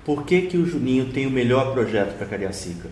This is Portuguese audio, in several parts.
Por que o Juninho tem o melhor projeto para Cariacica?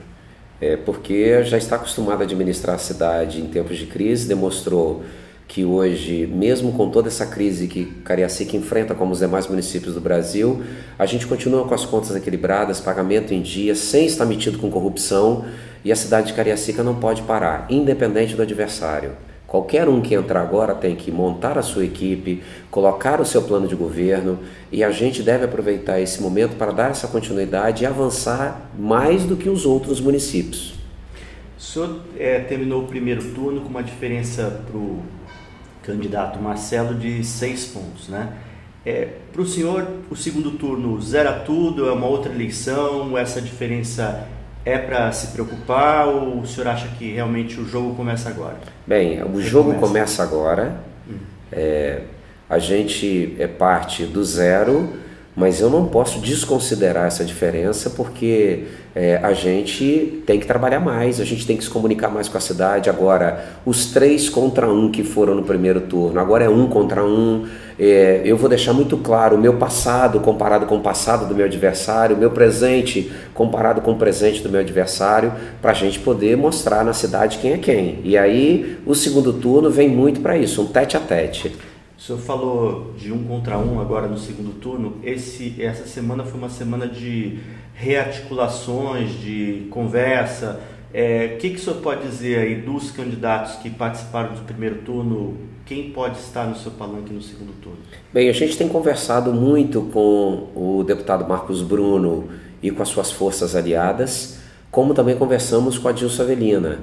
Porque já está acostumado a administrar a cidade em tempos de crise, demonstrou que hoje, mesmo com toda essa crise que Cariacica enfrenta como os demais municípios do Brasil, a gente continua com as contas equilibradas, pagamento em dia, sem estar metido com corrupção, e a cidade de Cariacica não pode parar, independente do adversário. Qualquer um que entrar agora tem que montar a sua equipe, colocar o seu plano de governo, e a gente deve aproveitar esse momento para dar essa continuidade e avançar mais do que os outros municípios. O senhor terminou o primeiro turno com uma diferença para o candidato Marcelo de 6 pontos, né? Para o senhor, o segundo turno zera tudo, é uma outra eleição, essa diferença é para se preocupar, ou o senhor acha que realmente o jogo começa agora? Bem, o jogo começa agora, a gente é parte do zero, mas eu não posso desconsiderar essa diferença, porque a gente tem que trabalhar mais, a gente tem que se comunicar mais com a cidade. Agora, os 3 contra 1 que foram no primeiro turno, agora é 1 contra 1. Eu vou deixar muito claro o meu passado comparado com o passado do meu adversário, o meu presente comparado com o presente do meu adversário, para a gente poder mostrar na cidade quem é quem. E aí o segundo turno vem muito para isso, um tete a tete. O senhor falou de 1 contra 1 agora no segundo turno. Essa semana foi uma semana de rearticulações, de conversa. O que o senhor pode dizer aí dos candidatos que participaram do primeiro turno? Quem pode estar no seu palanque no segundo turno? Bem, a gente tem conversado muito com o deputado Marcos Bruno e com as suas forças aliadas, como também conversamos com a Adilson Avelina.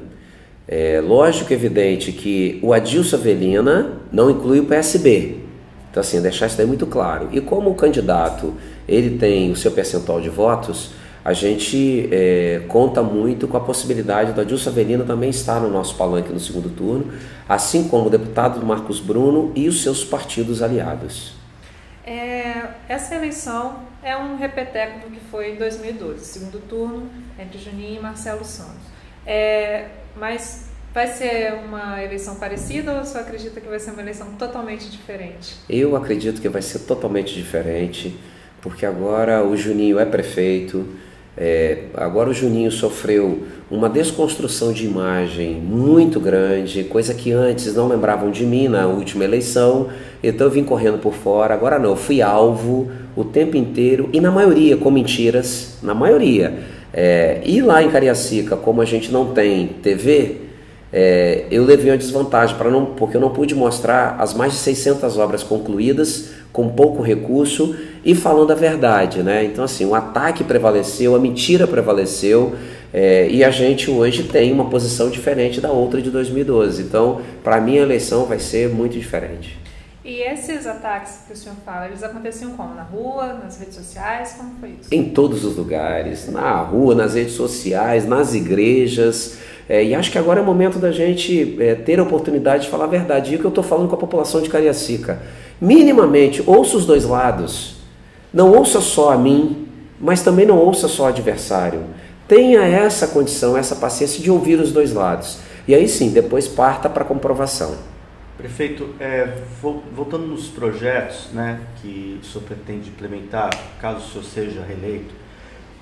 Lógico e evidente que o Adilson Avelina não inclui o PSB. Então, assim, deixar isso daí muito claro. E como o candidato ele tem o seu percentual de votos, a gente conta muito com a possibilidade do Adilson Avelina também estar no nosso palanque no segundo turno, assim como o deputado Marcos Bruno e os seus partidos aliados. Essa eleição é um repeteco do que foi em 2012, segundo turno entre Juninho e Marcelo Santos. Mas vai ser uma eleição parecida, ou você acredita que vai ser uma eleição totalmente diferente? Eu acredito que vai ser totalmente diferente, porque agora o Juninho é prefeito. Agora o Juninho sofreu uma desconstrução de imagem muito grande, coisa que antes não lembravam de mim na última eleição, então eu vim correndo por fora. Agora não, eu fui alvo o tempo inteiro, e na maioria com mentiras, na maioria. E lá em Cariacica, como a gente não tem TV, eu levei uma desvantagem, porque eu não pude mostrar as mais de 600 obras concluídas, com pouco recurso e falando a verdade, né? Então, assim, o ataque prevaleceu, a mentira prevaleceu, e a gente hoje tem uma posição diferente da outra de 2012. Então, para mim, a eleição vai ser muito diferente. E esses ataques que o senhor fala, eles aconteciam como? Na rua, nas redes sociais? Como foi isso? Em todos os lugares, na rua, nas redes sociais, nas igrejas. E acho que agora é o momento da gente ter a oportunidade de falar a verdade. E o que eu estou falando com a população de Cariacica. Minimamente, ouça os dois lados. Não ouça só a mim, mas também não ouça só o adversário. Tenha essa condição, essa paciência de ouvir os dois lados. E aí sim, depois parta para a comprovação. Prefeito, voltando nos projetos, né, que o senhor pretende implementar, caso o senhor seja reeleito,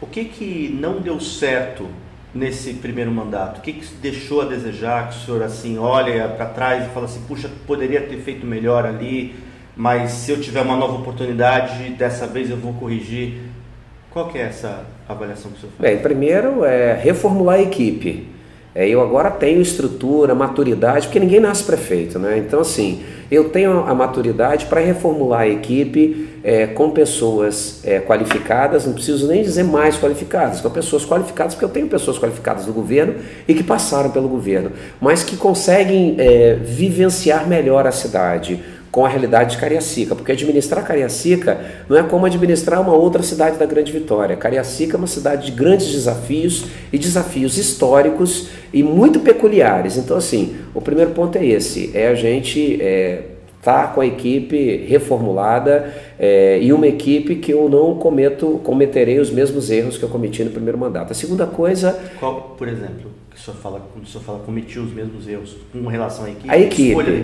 o que não deu certo nesse primeiro mandato? O que deixou a desejar, que o senhor assim olha para trás e fala assim, puxa, poderia ter feito melhor ali, mas se eu tiver uma nova oportunidade, dessa vez eu vou corrigir? Qual que é essa avaliação que o senhor faz? Bem, primeiro reformular a equipe. Eu agora tenho estrutura, maturidade, porque ninguém nasce prefeito, né? Então, assim, eu tenho a maturidade para reformular a equipe com pessoas qualificadas, não preciso nem dizer mais qualificadas, com pessoas qualificadas, porque eu tenho pessoas qualificadas do governo e que passaram pelo governo, mas que conseguem vivenciar melhor a cidade com a realidade de Cariacica, porque administrar Cariacica não é como administrar uma outra cidade da Grande Vitória. Cariacica é uma cidade de grandes desafios e desafios históricos e muito peculiares. Então, assim, o primeiro ponto é esse, a gente Tá com a equipe reformulada e uma equipe que eu não cometerei os mesmos erros que eu cometi no primeiro mandato. A segunda coisa... Qual, por exemplo, que o senhor fala, quando o senhor fala cometiu os mesmos erros com relação à equipe?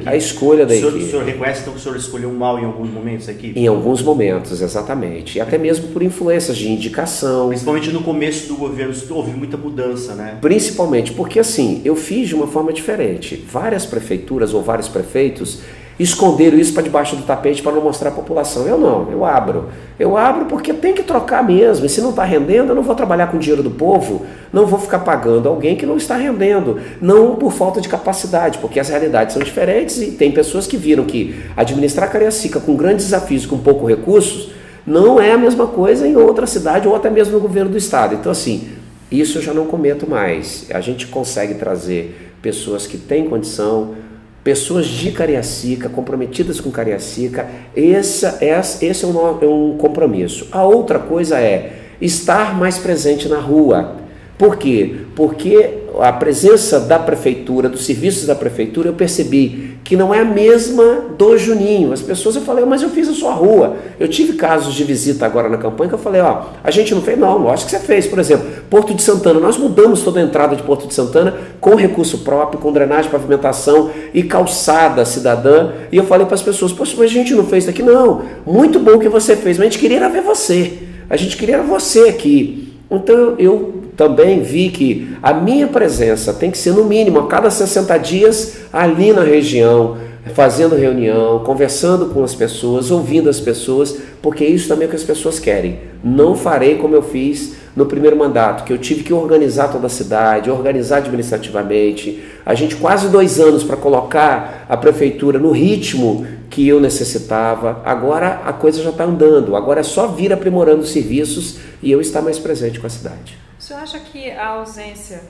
A escolha da equipe. O senhor reconhece então que o senhor escolheu mal em alguns momentos a equipe? Em alguns momentos, exatamente. E até mesmo por influências de indicação. Principalmente no começo do governo, houve muita mudança, né? Principalmente porque assim, eu fiz de uma forma diferente. Várias prefeituras ou vários prefeitos esconderam isso para debaixo do tapete para não mostrar à população. Eu não, eu abro. Eu abro porque tem que trocar mesmo. E se não está rendendo, eu não vou trabalhar com o dinheiro do povo, não vou ficar pagando alguém que não está rendendo. Não por falta de capacidade, porque as realidades são diferentes e tem pessoas que viram que administrar Cariacica com grandes desafios e com poucos recursos não é a mesma coisa em outra cidade ou até mesmo no governo do estado. Então assim, isso eu já não cometo mais. A gente consegue trazer pessoas que têm condição, pessoas de Cariacica, comprometidas com Cariacica, esse é um compromisso. A outra coisa é estar mais presente na rua. Por quê? Porque a presença da prefeitura, dos serviços da prefeitura, eu percebi que não é a mesma do Juninho. As pessoas, eu falei, mas eu fiz a sua rua. Eu tive casos de visita agora na campanha que eu falei, a gente não fez, não, acho que você fez. Por exemplo, Porto de Santana, nós mudamos toda a entrada de Porto de Santana com recurso próprio, com drenagem, pavimentação e calçada cidadã. E eu falei para as pessoas, poxa, mas a gente não fez isso aqui. Não, muito bom que você fez, mas a gente queria ver você. A gente queria você aqui. Então eu também vi que a minha presença tem que ser no mínimo a cada 60 dias ali na região, fazendo reunião, conversando com as pessoas, ouvindo as pessoas, porque isso também é o que as pessoas querem. Não farei como eu fiz no primeiro mandato, que eu tive que organizar toda a cidade, organizar administrativamente. A gente quase 2 anos para colocar a prefeitura no ritmo que eu necessitava. Agora a coisa já está andando, agora é só vir aprimorando os serviços e eu estar mais presente com a cidade. O senhor acha que a ausência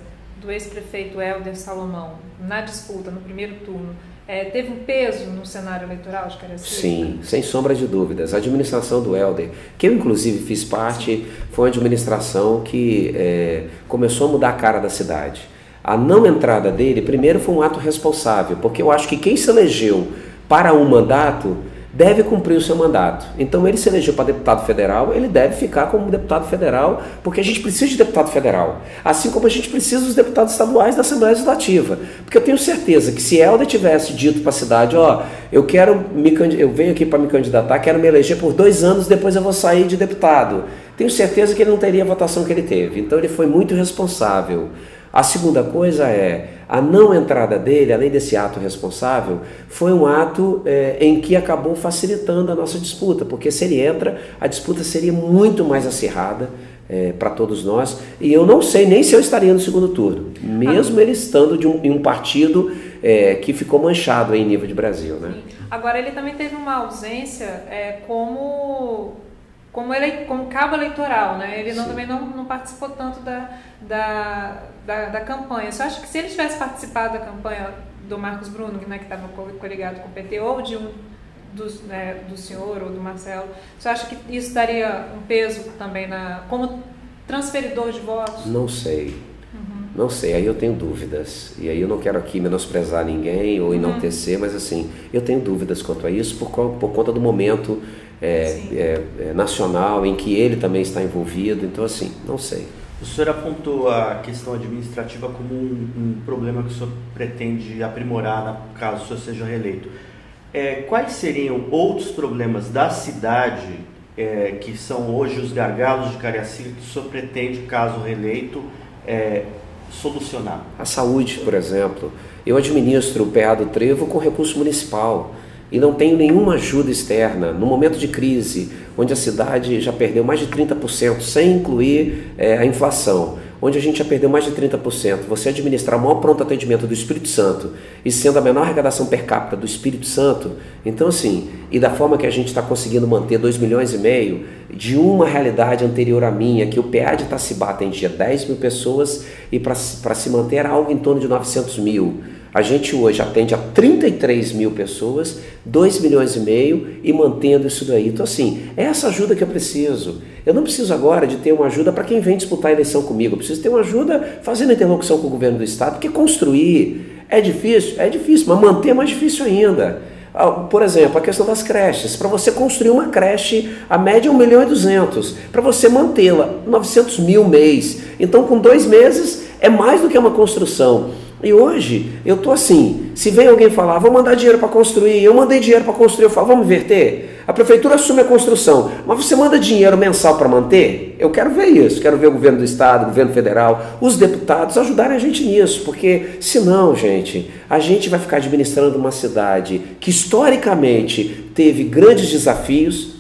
do ex-prefeito Hélder Salomão na disputa, no primeiro turno, teve um peso no cenário eleitoral de Cariacica? Sim, sem sombra de dúvidas. A administração do Hélder, que eu inclusive fiz parte, foi uma administração que começou a mudar a cara da cidade. A não entrada dele, primeiro, foi um ato responsável, porque eu acho que quem se elegeu para um mandato deve cumprir o seu mandato. Então ele se elegeu para deputado federal, ele deve ficar como deputado federal, porque a gente precisa de deputado federal, assim como a gente precisa dos deputados estaduais da Assembleia Legislativa, porque eu tenho certeza que se Hélder tivesse dito para a cidade, eu venho aqui para me candidatar, quero me eleger por 2 anos, depois eu vou sair de deputado, tenho certeza que ele não teria a votação que ele teve. Então ele foi muito responsável. A segunda coisa a não entrada dele, além desse ato responsável, foi um ato em que acabou facilitando a nossa disputa, porque se ele entra, a disputa seria muito mais acirrada para todos nós, e eu não sei nem se eu estaria no segundo turno, mesmo ele estando em um partido que ficou manchado em nível de Brasil, né? Agora ele também teve uma ausência como cabo eleitoral, né? Ele também não participou tanto da campanha. Você acha que se ele tivesse participado da campanha do Marcos Bruno, né, que estava coligado com o PT, ou do senhor ou do Marcelo, você acha que isso daria um peso também como transferidor de votos? Não sei. Não sei, aí eu tenho dúvidas. E aí eu não quero aqui menosprezar ninguém ou enaltecer, mas assim, eu tenho dúvidas quanto a isso por conta do momento nacional em que ele também está envolvido. Então assim, não sei. O senhor apontou a questão administrativa como um problema que o senhor pretende aprimorar caso o senhor seja reeleito. Quais seriam outros problemas da cidade que são hoje os gargalos de Cariacica que o senhor pretende, caso reeleito, solucionar? A saúde, por exemplo. Eu administro o PA do Trevo com recurso municipal e não tenho nenhuma ajuda externa. No momento de crise, onde a cidade já perdeu mais de 30%, sem incluir a inflação, onde a gente já perdeu mais de 30%, você administrar o maior pronto atendimento do Espírito Santo e sendo a menor arrecadação per capita do Espírito Santo, então assim, e da forma que a gente está conseguindo manter 2,5 milhões de uma realidade anterior à minha, que o PA de Itacibá atendia 10 mil pessoas e para se manter era algo em torno de 900 mil. A gente hoje atende a 33 mil pessoas, 2,5 milhões e mantendo isso daí. Então assim, é essa ajuda que eu preciso. Eu não preciso agora de ter uma ajuda para quem vem disputar a eleição comigo. Eu preciso ter uma ajuda fazendo interlocução com o governo do estado, porque construir é difícil, mas manter é mais difícil ainda. Por exemplo, a questão das creches. Para você construir uma creche, a média é 1.200.000. Para você mantê-la, 900 mil mês. Então, com 2 meses, é mais do que uma construção. E hoje, eu estou assim, se vem alguém falar, vou mandar dinheiro para construir, eu mandei dinheiro para construir, eu falo, vamos inverter? A prefeitura assume a construção, mas você manda dinheiro mensal para manter? Eu quero ver isso, quero ver o governo do estado, o governo federal, os deputados ajudarem a gente nisso, porque senão, gente, a gente vai ficar administrando uma cidade que historicamente teve grandes desafios,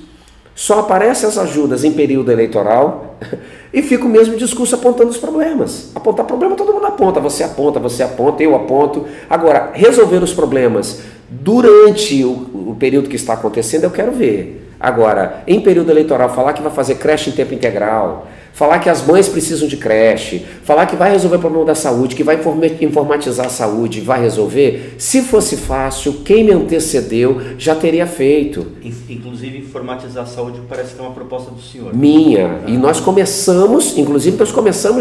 só aparecem as ajudas em período eleitoral e fica o mesmo discurso apontando os problemas. Apontar problema todo mundo aponta, você aponta, eu aponto. Agora, resolver os problemas durante o período que está acontecendo, eu quero ver. Agora, em período eleitoral, falar que vai fazer creche em tempo integral, falar que as mães precisam de creche, falar que vai resolver o problema da saúde, que vai informatizar a saúde, vai resolver, se fosse fácil, quem me antecedeu já teria feito. Inclusive, informatizar a saúde parece que é uma proposta do senhor. Minha. E nós começamos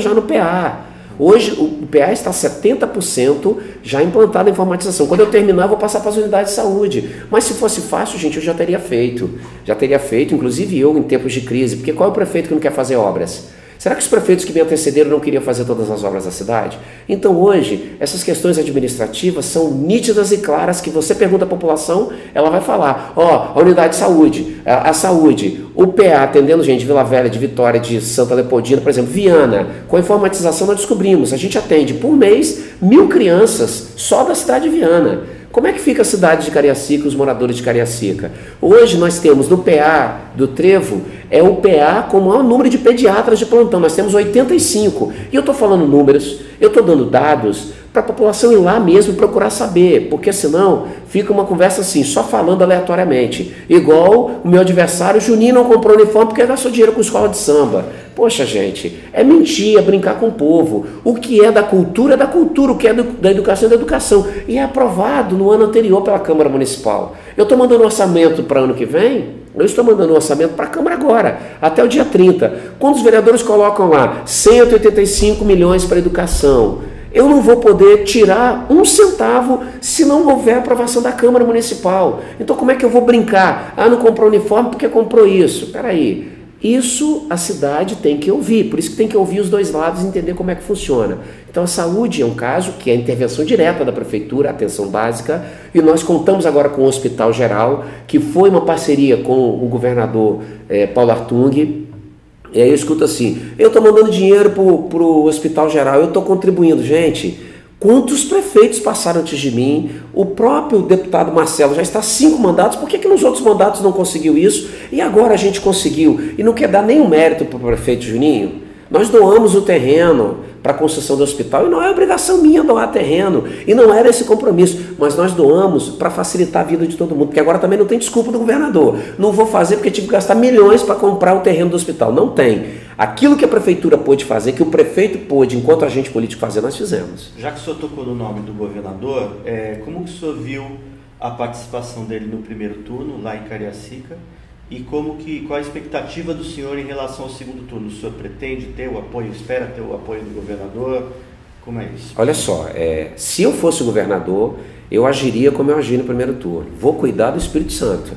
já no PA. Hoje o PA está 70% já implantado a informatização. Quando eu terminar, eu vou passar para as unidades de saúde. Mas se fosse fácil, gente, eu já teria feito. Já teria feito, inclusive eu, em tempos de crise. Porque qual é o prefeito que não quer fazer obras? Será que os prefeitos que me antecederam não queriam fazer todas as obras da cidade? Então hoje, essas questões administrativas são nítidas e claras que você pergunta à população, ela vai falar, a unidade de saúde, a saúde, o PA atendendo gente de Vila Velha, de Vitória, de Santa Leopoldina, por exemplo, Viana, com a informatização nós descobrimos, a gente atende por mês 1.000 crianças só da cidade de Viana. Como é que fica a cidade de Cariacica, os moradores de Cariacica? Hoje nós temos no PA do Trevo, é o PA com o maior número de pediatras de plantão, nós temos 85. E eu estou falando números, eu estou dando dados para a população ir lá mesmo procurar saber, porque senão fica uma conversa assim, só falando aleatoriamente. Igual o meu adversário, Juninho não comprou uniforme porque gastou dinheiro com escola de samba. Poxa, gente, é mentir, é brincar com o povo. O que é da cultura, o que é da educação, é da educação. E é aprovado no ano anterior pela Câmara Municipal. Eu estou mandando um orçamento para ano que vem, eu estou mandando um orçamento para a Câmara agora, até o dia 30. Quando os vereadores colocam lá 185 milhões para a educação, eu não vou poder tirar um centavo se não houver aprovação da Câmara Municipal. Então como é que eu vou brincar? Não comprou uniforme porque comprou isso. Espera aí. Isso a cidade tem que ouvir, por isso que tem que ouvir os dois lados e entender como é que funciona. Então a saúde é um caso que é a intervenção direta da prefeitura, atenção básica, e nós contamos agora com o Hospital Geral, que foi uma parceria com o governador Paulo Artung. E aí eu escuto assim, eu estou mandando dinheiro para o Hospital Geral, eu estou contribuindo. Gente, quantos prefeitos passaram antes de mim? O próprio deputado Marcelo já está 5 mandatos, por que nos outros mandatos não conseguiu isso? E agora a gente conseguiu. E não quer dar nenhum mérito para o prefeito Juninho. Nós doamos o terreno para a construção do hospital, e não é obrigação minha doar terreno, e não era esse compromisso, mas nós doamos para facilitar a vida de todo mundo, porque agora também não tem desculpa do governador. Não vou fazer porque tive que gastar milhões para comprar o terreno do hospital. Não tem. Aquilo que a prefeitura pôde fazer, que o prefeito pôde, enquanto agente político fazer, nós fizemos. Já que o senhor tocou no nome do governador, como que o senhor viu a participação dele no primeiro turno, lá em Cariacica, e qual a expectativa do senhor em relação ao segundo turno? O senhor pretende ter o apoio, espera ter o apoio do governador? Como é isso? Olha só, se eu fosse o governador, eu agiria como eu agi no primeiro turno. Vou cuidar do Espírito Santo.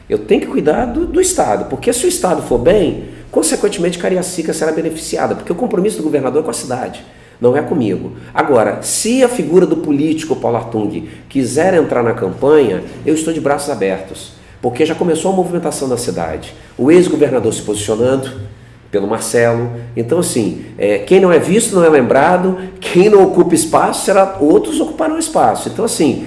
Eu tenho que cuidar do Estado, porque se o Estado for bem, consequentemente Cariacica será beneficiada, porque o compromisso do governador é com a cidade, não é comigo. Agora, se a figura do político Paulo Artung quiser entrar na campanha, eu estou de braços abertos, porque já começou a movimentação da cidade. O ex-governador se posicionando, pelo Marcelo. Então, assim, quem não é visto não é lembrado, quem não ocupa espaço, outros ocuparão espaço. Então, assim,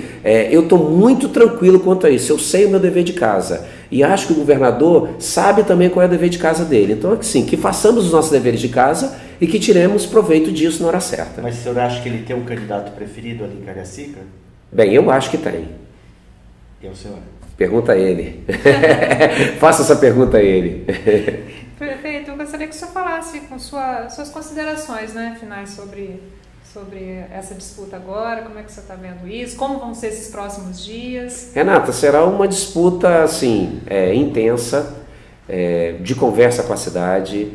eu estou muito tranquilo quanto a isso. Eu sei o meu dever de casa. E acho que o governador sabe também qual é o dever de casa dele. Então, assim, que façamos os nossos deveres de casa e que tiremos proveito disso na hora certa. Mas o senhor acha que ele tem um candidato preferido ali em Cariacica? Bem, eu acho que tem. E é o senhor? Pergunta a ele. Faça essa pergunta a ele. Prefeito, eu gostaria que o senhor falasse com suas considerações, né, finais sobre essa disputa agora, como é que você está vendo isso, como vão ser esses próximos dias? Renata, será uma disputa assim, intensa, de conversa com a cidade.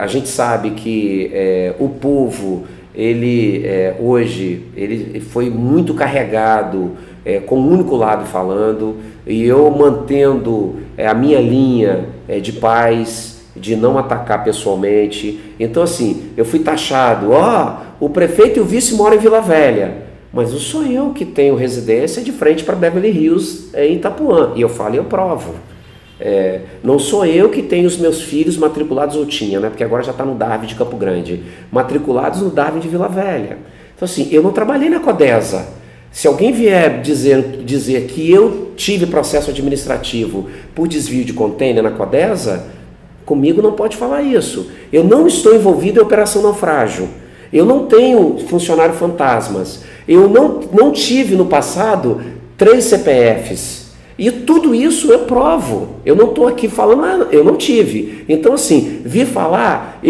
A gente sabe que o povo ele hoje ele foi muito carregado, com um único lábio falando, e eu mantendo a minha linha de paz, de não atacar pessoalmente. Então assim, eu fui taxado, o prefeito e o vice moram em Vila Velha, mas não sou eu que tenho residência de frente para Beverly Hills em Itapuã, e eu falo e eu provo. Não sou eu que tenho os meus filhos matriculados, ou tinha, né? Porque agora já está no Darwin de Campo Grande, matriculados no Darwin de Vila Velha. Então assim, eu não trabalhei na Codesa. Se alguém vier dizer que eu tive processo administrativo por desvio de container na Codesa, comigo não pode falar isso. Eu não estou envolvido em operação naufrágio. Eu não tenho funcionário fantasmas. Eu não tive no passado 3 CPFs. E tudo isso eu provo. Eu não estou aqui falando, eu não tive. Então assim, vi falar,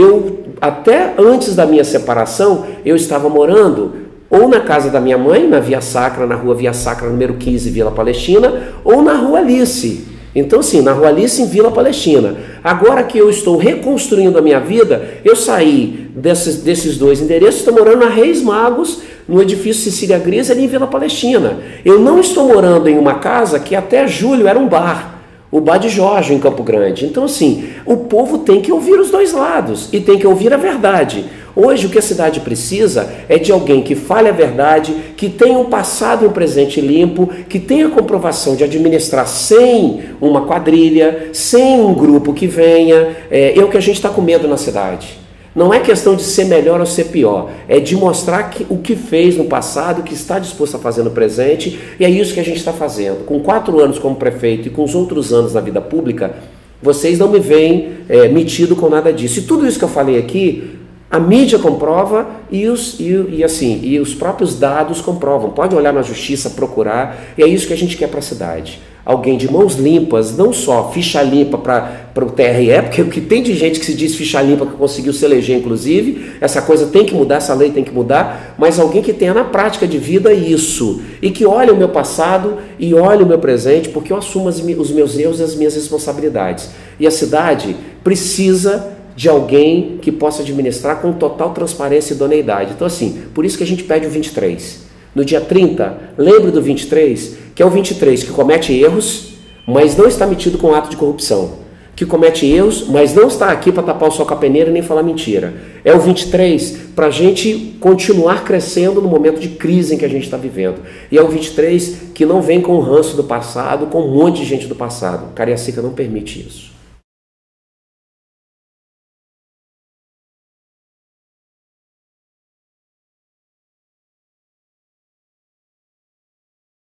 até antes da minha separação, eu estava morando ou na casa da minha mãe, na Via Sacra, na rua Via Sacra, número 15, Vila Palestina, ou na rua Alice. Então assim, na rua Alice, em Vila Palestina. Agora que eu estou reconstruindo a minha vida, eu saí desses 2 endereços, estou morando na Reis Magos, no edifício Cecília Gris, ali em Vila Palestina. Eu não estou morando em uma casa que até julho era um bar, o Bar de Jorge, em Campo Grande. Então assim, o povo tem que ouvir os 2 lados e tem que ouvir a verdade. Hoje o que a cidade precisa é de alguém que fale a verdade, que tenha um passado e um presente limpo, que tenha comprovação de administrar sem uma quadrilha, sem um grupo que venha. É o que a gente está com medo na cidade. Não é questão de ser melhor ou ser pior, é de mostrar o que fez no passado, o que está disposto a fazer no presente, e é isso que a gente está fazendo. Com 4 anos como prefeito e com os outros anos na vida pública, vocês não me veem metido com nada disso. E tudo isso que eu falei aqui, a mídia comprova e os próprios dados comprovam. Pode olhar na justiça, procurar, e é isso que a gente quer para a cidade. Alguém de mãos limpas, não só ficha limpa para o TRE, porque o que tem de gente que se diz ficha limpa que conseguiu se eleger, inclusive, essa coisa tem que mudar, essa lei tem que mudar, mas alguém que tenha na prática de vida isso, e que olhe o meu passado e olhe o meu presente, porque eu assumo os meus erros e as minhas responsabilidades. E a cidade precisa de alguém que possa administrar com total transparência e idoneidade. Então assim, por isso que a gente pede o 23. No dia 30, lembre do 23, que é o 23 que comete erros, mas não está metido com ato de corrupção. Que comete erros, mas não está aqui para tapar o sol com a peneira nem falar mentira. É o 23 para a gente continuar crescendo no momento de crise em que a gente está vivendo. E é o 23 que não vem com o ranço do passado, com um monte de gente do passado. Cariacica não permite isso.